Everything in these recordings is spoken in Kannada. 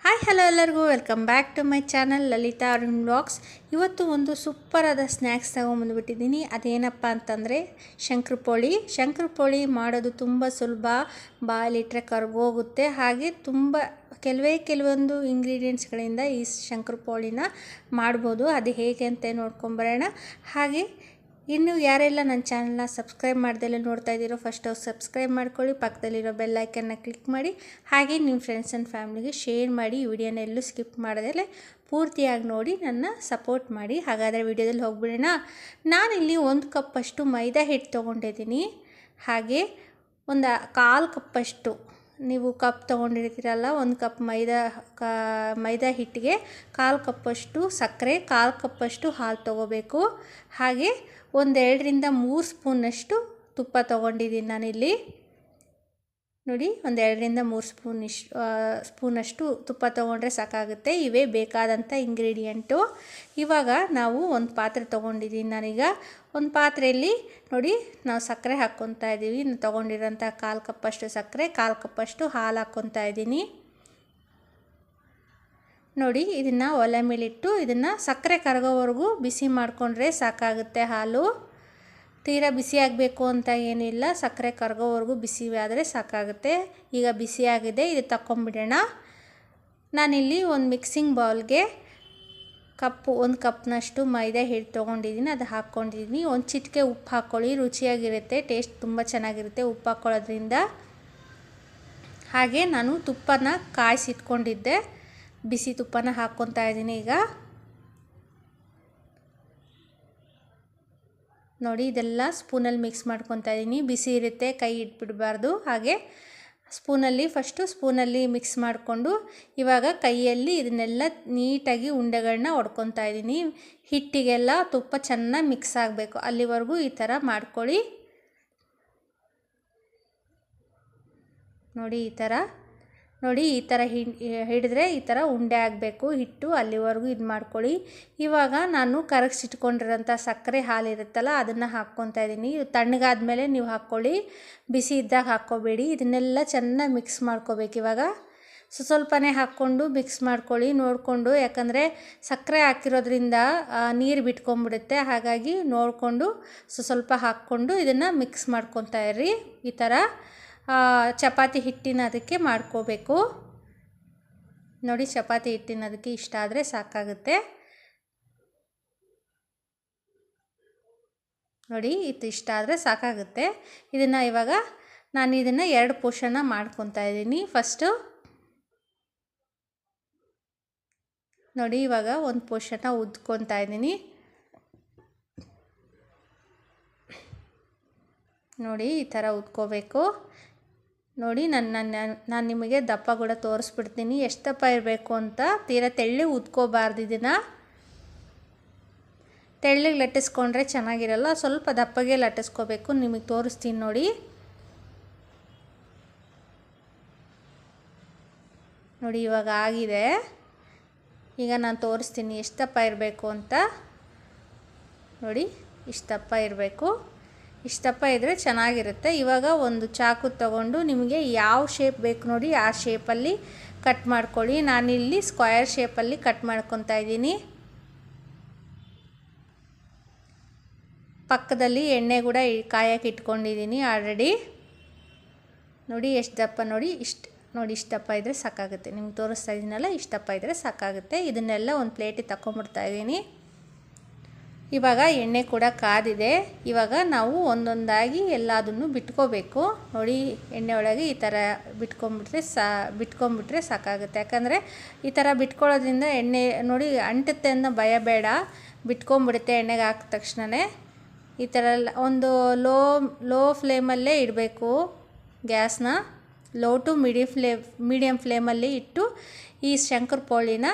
ಹಾಯ್ ಹಲೋ ಎಲ್ಲರಿಗೂ welcome back to my channel Lalitha Arun vlogs. ಇವತ್ತು ಒಂದು ಸೂಪರಾದ ಸ್ನ್ಯಾಕ್ಸ್ ತೊಗೊಂಬಂದುಬಿಟ್ಟಿದ್ದೀನಿ. ಅದೇನಪ್ಪ ಅಂತಂದರೆ ಶಂಕರಪೋಳಿ ಮಾಡೋದು ತುಂಬ ಸುಲಭ, ಬಾಯಲ್ಲಿಟ್ಟರೆ ಕರ್ಗೋಗುತ್ತೆ. ಹಾಗೆ ಕೆಲವೊಂದು ಇಂಗ್ರೀಡಿಯೆಂಟ್ಸ್ಗಳಿಂದ ಈ ಶಂಕರಪೋಳಿನ ಮಾಡ್ಬೋದು. ಅದು ಹೇಗೆ ಅಂತ ನೋಡ್ಕೊಂಬರೋಣ. ಹಾಗೆ ಇನ್ನು ಯಾರೆಲ್ಲ ನನ್ನ ಚಾನಲ್ನ ಸಬ್ಸ್ಕ್ರೈಬ್ ಮಾಡ್ದೆಲ್ಲ ನೋಡ್ತಾ ಇದ್ದೀರೋ ಫಸ್ಟ್ ಸಬ್ಸ್ಕ್ರೈಬ್ ಮಾಡ್ಕೊಳ್ಳಿ, ಪಕ್ಕದಲ್ಲಿರೋ ಬೆಲ್ ಐಕನ್ನ ಕ್ಲಿಕ್ ಮಾಡಿ, ಹಾಗೆ ನಿಮ್ಮ ಫ್ರೆಂಡ್ಸ್ ಆ್ಯಂಡ್ ಫ್ಯಾಮಿಲಿಗೆ ಶೇರ್ ಮಾಡಿ. ಈ ವಿಡಿಯೋನ ಎಲ್ಲೂ ಸ್ಕಿಪ್ ಮಾಡೋದಲ್ಲೇ ಪೂರ್ತಿಯಾಗಿ ನೋಡಿ ನನ್ನ ಸಪೋರ್ಟ್ ಮಾಡಿ. ಹಾಗಾದರೆ ವಿಡಿಯೋದಲ್ಲಿ ಹೋಗ್ಬಿಡೋಣ. ನಾನಿಲ್ಲಿ 1 ಕಪ್ಪಷ್ಟು ಮೈದಾ ಹಿಟ್ಟು ತೊಗೊಂಡಿದ್ದೀನಿ. ಹಾಗೆ ಒಂದು 1/4 ಕಪ್ಪಷ್ಟು, ನೀವು ಕಪ್ ತೊಗೊಂಡಿರ್ತೀರಲ್ಲ, 1 ಕಪ್ ಮೈದಾ ಹಿಟ್ಟಿಗೆ 1/4 ಕಪ್ಪಷ್ಟು ಸಕ್ಕರೆ, 1/4 ಕಪ್ಪಷ್ಟು ಹಾಲು ತೊಗೋಬೇಕು. ಹಾಗೆ 2ರಿಂದ 3 ಸ್ಪೂನಷ್ಟು ತುಪ್ಪ ತೊಗೊಂಡಿದ್ದೀನಿ ನಾನಿಲ್ಲಿ. ನೋಡಿ, 2ರಿಂದ 3 ಸ್ಪೂನಷ್ಟು ತುಪ್ಪ ತೊಗೊಂಡ್ರೆ ಸಾಕಾಗುತ್ತೆ. ಇವೇ ಬೇಕಾದಂಥ ಇಂಗ್ರೀಡಿಯೆಂಟು. ಇವಾಗ ನಾವು ಒಂದು ಪಾತ್ರೆ ತೊಗೊಂಡಿದ್ದೀನಿ ನಾನೀಗ. ಒಂದು ಪಾತ್ರೆಯಲ್ಲಿ ನೋಡಿ ನಾವು ಸಕ್ಕರೆ ಹಾಕ್ಕೊತಾ ಇದ್ದೀವಿ. ತೊಗೊಂಡಿರೋಂಥ 1/4 ಕಪ್ಪಷ್ಟು ಸಕ್ಕರೆ, 1/4 ಕಪ್ಪಷ್ಟು ಹಾಲು ಹಾಕ್ಕೊತಾ ಇದ್ದೀನಿ. ನೋಡಿ, ಇದನ್ನು ಒಲೆ ಮೇಲಿಟ್ಟು ಇದನ್ನು ಸಕ್ಕರೆ ಕರಗೋವರೆಗೂ ಬಿಸಿ ಮಾಡಿಕೊಂಡ್ರೆ ಸಾಕಾಗುತ್ತೆ. ಹಾಲು ತೀರಾ ಬಿಸಿ ಆಗಬೇಕು ಅಂತ ಏನಿಲ್ಲ, ಸಕ್ಕರೆ ಕರಗೋವರೆಗೂ ಬಿಸಿ ಆದರೆ ಸಾಕಾಗುತ್ತೆ. ಈಗ ಬಿಸಿಯಾಗಿದೆ, ಇದು ತಗೊಂಬಿಡೋಣ. ನಾನಿಲ್ಲಿ ಒಂದು ಮಿಕ್ಸಿಂಗ್ ಬೌಲ್ಗೆ 1 ಕಪ್ನಷ್ಟು ಮೈದಾ ಹಿಟ್ಟು ತೊಗೊಂಡಿದ್ದೀನಿ, ಅದು ಹಾಕ್ಕೊಂಡಿದ್ದೀನಿ. ಒಂದು ಚಿಟಿಕೆ ಉಪ್ಪು ಹಾಕ್ಕೊಳ್ಳಿ, ರುಚಿಯಾಗಿರುತ್ತೆ, ಟೇಸ್ಟ್ ತುಂಬ ಚೆನ್ನಾಗಿರುತ್ತೆ ಉಪ್ಪು ಹಾಕ್ಕೊಳ್ಳೋದ್ರಿಂದ. ಹಾಗೆ ನಾನು ತುಪ್ಪನ ಕಾಯಿಸಿಟ್ಕೊಂಡಿದ್ದೆ, ಬಿಸಿ ತುಪ್ಪನ ಹಾಕ್ಕೊತಾ ಇದ್ದೀನಿ. ಈಗ ನೋಡಿ, ಇದೆಲ್ಲ ಸ್ಪೂನಲ್ಲಿ ಮಿಕ್ಸ್ ಮಾಡ್ಕೊತಾ ಇದ್ದೀನಿ. ಬಿಸಿ ಇರುತ್ತೆ, ಕೈ ಇಟ್ಬಿಡಬಾರ್ದು. ಹಾಗೆ ಸ್ಪೂನಲ್ಲಿ ಮಿಕ್ಸ್ ಮಾಡಿಕೊಂಡು ಇವಾಗ ಕೈಯಲ್ಲಿ ಇದನ್ನೆಲ್ಲ ನೀಟಾಗಿ ಉಂಡೆಗಳನ್ನ ಹೊಡ್ಕೊತಾ ಇದ್ದೀನಿ. ಹಿಟ್ಟಿಗೆಲ್ಲ ತುಪ್ಪ ಚೆನ್ನಾಗಿ ಮಿಕ್ಸ್ ಆಗಬೇಕು, ಅಲ್ಲಿವರೆಗೂ ಈ ಥರ ಮಾಡ್ಕೊಳ್ಳಿ. ನೋಡಿ, ಈ ಥರ ಹಿಡಿದ್ರೆ ಈ ಥರ ಉಂಡೆ ಆಗಬೇಕು ಹಿಟ್ಟು, ಅಲ್ಲಿವರೆಗೂ ಇದು ಮಾಡ್ಕೊಳ್ಳಿ. ಇವಾಗ ನಾನು ಕರಗಿಸಿಟ್ಕೊಂಡಿರೋಂಥ ಸಕ್ಕರೆ ಹಾಲು ಇರುತ್ತಲ್ಲ, ಅದನ್ನು ಹಾಕ್ಕೊತಾ ಇದ್ದೀನಿ. ಇದು ತಣ್ಣಗಾದ್ಮೇಲೆ ನೀವು ಹಾಕ್ಕೊಳ್ಳಿ, ಬಿಸಿ ಇದ್ದಾಗ ಹಾಕ್ಕೋಬೇಡಿ. ಇದನ್ನೆಲ್ಲ ಚೆನ್ನಾಗಿ ಮಿಕ್ಸ್ ಮಾಡ್ಕೋಬೇಕು. ಇವಾಗ ಸ್ವಲ್ಪನೇ ಹಾಕ್ಕೊಂಡು ಮಿಕ್ಸ್ ಮಾಡ್ಕೊಳ್ಳಿ ನೋಡಿಕೊಂಡು, ಯಾಕಂದರೆ ಸಕ್ಕರೆ ಹಾಕಿರೋದ್ರಿಂದ ನೀರು ಬಿಟ್ಕೊಂಡ್ಬಿಡುತ್ತೆ. ಹಾಗಾಗಿ ನೋಡಿಕೊಂಡು ಸ್ವಲ್ಪ ಹಾಕ್ಕೊಂಡು ಇದನ್ನು ಮಿಕ್ಸ್ ಮಾಡ್ಕೊತಾ ಇರ್ರಿ. ಈ ಥರ ಚಪಾತಿ ಹಿಟ್ಟಿನ ಅದಕ್ಕೆ ಮಾಡ್ಕೋಬೇಕು. ನೋಡಿ, ಚಪಾತಿ ಹಿಟ್ಟಿನ ಅದಕ್ಕೆ ಇಷ್ಟ ಆದರೆ ಸಾಕಾಗುತ್ತೆ. ನೋಡಿ, ಇದು ಇಷ್ಟ ಆದರೆ ಸಾಕಾಗುತ್ತೆ. ಇವಾಗ ನಾನು ಇದನ್ನು 2 ಪೋರ್ಷನ್ನ ಮಾಡ್ಕೊತಾ ಇದ್ದೀನಿ. ಫಸ್ಟು ನೋಡಿ, ಇವಾಗ ಒಂದು ಪೋರ್ಷನ್ನ ಉದ್ಕೊತಾ ಇದ್ದೀನಿ. ನೋಡಿ, ಈ ಥರ ಉದ್ಕೋಬೇಕು. ನೋಡಿ, ನಾನು ನಿಮಗೆ ದಪ್ಪ ಕೂಡ ತೋರಿಸ್ಬಿಡ್ತೀನಿ, ಎಷ್ಟು ದಪ್ಪ ಇರಬೇಕು ಅಂತ. ತೀರಾ ತೆಳ್ಳಗೆ ಉದ್ಕೋಬಾರ್ದು. ಇದನ್ನು ತೆಳ್ಳಗೆ ಲಟ್ಟಿಸ್ಕೊಂಡ್ರೆ ಚೆನ್ನಾಗಿರಲ್ಲ, ಸ್ವಲ್ಪ ದಪ್ಪಗೆ ಲಟ್ಟಿಸ್ಕೋಬೇಕು. ನಿಮಗೆ ತೋರಿಸ್ತೀನಿ ನೋಡಿ. ನೋಡಿ, ಇವಾಗ ಆಗಿದೆ. ಈಗ ನಾನು ತೋರಿಸ್ತೀನಿ ಎಷ್ಟು ದಪ್ಪ ಇರಬೇಕು ಅಂತ. ನೋಡಿ, ಇಷ್ಟು ದಪ್ಪ ಇರಬೇಕು. ಇಷ್ಟು ದಪ್ಪ ಇದ್ದರೆ ಚೆನ್ನಾಗಿರುತ್ತೆ. ಇವಾಗ ಒಂದು ಚಾಕು ತಗೊಂಡು ನಿಮಗೆ ಯಾವ ಶೇಪ್ ಬೇಕು ನೋಡಿ ಆ ಶೇಪಲ್ಲಿ ಕಟ್ ಮಾಡ್ಕೊಳ್ಳಿ. ನಾನಿಲ್ಲಿ ಸ್ಕ್ವಯರ್ ಶೇಪಲ್ಲಿ ಕಟ್ ಮಾಡ್ಕೊತಾ ಇದ್ದೀನಿ. ಪಕ್ಕದಲ್ಲಿ ಎಣ್ಣೆ ಕೂಡ ಕಾಯಕ್ಕೆ ಇಟ್ಕೊಂಡಿದ್ದೀನಿ ಆಲ್ರೆಡಿ. ನೋಡಿ ಎಷ್ಟು ದಪ್ಪ, ಇಷ್ಟು ದಪ್ಪ ಇದ್ದರೆ ಸಾಕಾಗುತ್ತೆ. ನಿಮ್ಗೆ ತೋರಿಸ್ತಾ ಇದ್ದೀನಲ್ಲ, ಇಷ್ಟು ದಪ್ಪ ಇದ್ದರೆ ಸಾಕಾಗುತ್ತೆ. ಇದನ್ನೆಲ್ಲ ಒಂದು ಪ್ಲೇಟಿಗೆ ತಗೊಂಬಿಡ್ತಾ ಇದ್ದೀನಿ. ಇವಾಗ ಎಣ್ಣೆ ಕೂಡ ಕಾದಿದೆ. ಇವಾಗ ನಾವು ಒಂದೊಂದಾಗಿ ಎಲ್ಲದನ್ನು ಬಿಟ್ಕೋಬೇಕು. ನೋಡಿ, ಎಣ್ಣೆ ಒಳಗೆ ಈ ಥರ ಬಿಟ್ಕೊಂಬಿಟ್ರೆ ಸಾಕಾಗುತ್ತೆ. ಯಾಕಂದರೆ ಈ ಥರ ಬಿಟ್ಕೊಳ್ಳೋದ್ರಿಂದ ಎಣ್ಣೆ ನೋಡಿ ಅಂಟುತ್ತೆ ಅನ್ನೋ ಭಯ ಬೇಡ, ಬಿಟ್ಕೊಂಬಿಡುತ್ತೆ ಎಣ್ಣೆಗೆ ಹಾಕಿದ ತಕ್ಷಣವೇ. ಈ ಥರ ಒಂದು ಲೋ ಫ್ಲೇಮಲ್ಲೇ ಇಡಬೇಕು ಗ್ಯಾಸ್ನ. ಲೋ ಟು ಮೀಡಿಯಮ್ ಫ್ಲೇಮಲ್ಲಿ ಇಟ್ಟು ಈ ಶಂಕರಪೋಳಿನ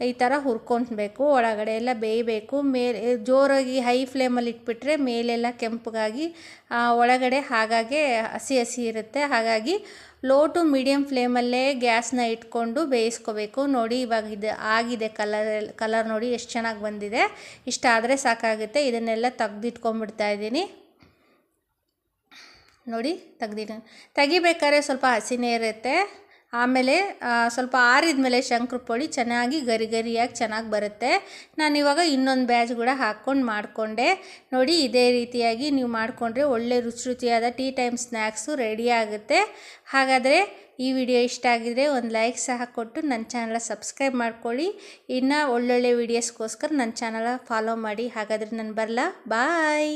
ಈ ಥರ ಹುರ್ಕೊಳ್ಬೇಕು. ಒಳಗಡೆ ಎಲ್ಲ ಬೇಯಬೇಕು. ಮೇಲೆ ಜೋರಾಗಿ ಹೈ ಫ್ಲೇಮಲ್ಲಿ ಇಟ್ಬಿಟ್ರೆ ಮೇಲೆಲ್ಲ ಕೆಂಪಗಾಗಿ, ಒಳಗಡೆ ಹಾಗಾಗಿ ಹಸಿ ಇರುತ್ತೆ. ಹಾಗಾಗಿ ಲೋ ಟು ಮೀಡಿಯಮ್ ಫ್ಲೇಮಲ್ಲೇ ಗ್ಯಾಸ್ನ ಇಟ್ಕೊಂಡು ಬೇಯಿಸ್ಕೋಬೇಕು. ನೋಡಿ, ಇವಾಗ ಇದು ಆಗಿದೆ. ಕಲರ್ ನೋಡಿ ಎಷ್ಟು ಚೆನ್ನಾಗಿ ಬಂದಿದೆ. ಇಷ್ಟ ಆದರೆ ಸಾಕಾಗುತ್ತೆ. ಇದನ್ನೆಲ್ಲ ತೆಗೆದಿಟ್ಕೊಂಡ್ಬಿಡ್ತಾ ಇದ್ದೀನಿ. ನೋಡಿ, ತೆಗಿಬೇಕಾದ್ರೆ ಸ್ವಲ್ಪ ಹಸಿನೇ ಇರುತ್ತೆ. ಆಮೇಲೆ ಸ್ವಲ್ಪ ಆರಿದ ಮೇಲೆ ಶಂಕರಪೋಳಿ ಚೆನ್ನಾಗಿ ಗರಿ ಗರಿಯಾಗಿ ಚೆನ್ನಾಗಿ ಬರುತ್ತೆ. ನಾನಿವಾಗ ಇನ್ನೊಂದು ಬ್ಯಾಚ್ ಕೂಡ ಹಾಕ್ಕೊಂಡು ಮಾಡಿಕೊಂಡೆ. ನೋಡಿ ಇದೇ ರೀತಿಯಾಗಿ ನೀವು ಮಾಡಿಕೊಂಡ್ರೆ ಒಳ್ಳೆ ರುಚಿಯಾದ ಟೀ ಟೈಮ್ ಸ್ನ್ಯಾಕ್ಸು ರೆಡಿ ಆಗುತ್ತೆ. ಹಾಗಾದರೆ ಈ ವಿಡಿಯೋ ಇಷ್ಟ ಆಗಿದರೆ ಒಂದು ಲೈಕ್ ಸಹ ಕೊಟ್ಟು ನನ್ನ ಚಾನಲ್ ಸಬ್ಸ್ಕ್ರೈಬ್ ಮಾಡ್ಕೊಳ್ಳಿ. ಇನ್ನು ಒಳ್ಳೊಳ್ಳೆ ವೀಡಿಯೋಸ್ಗೋಸ್ಕರ ನನ್ನ ಚಾನಲ್ ಫಾಲೋ ಮಾಡಿ. ಹಾಗಾದರೆ ನಾನು ಬರಲಾ, ಬಾಯ್.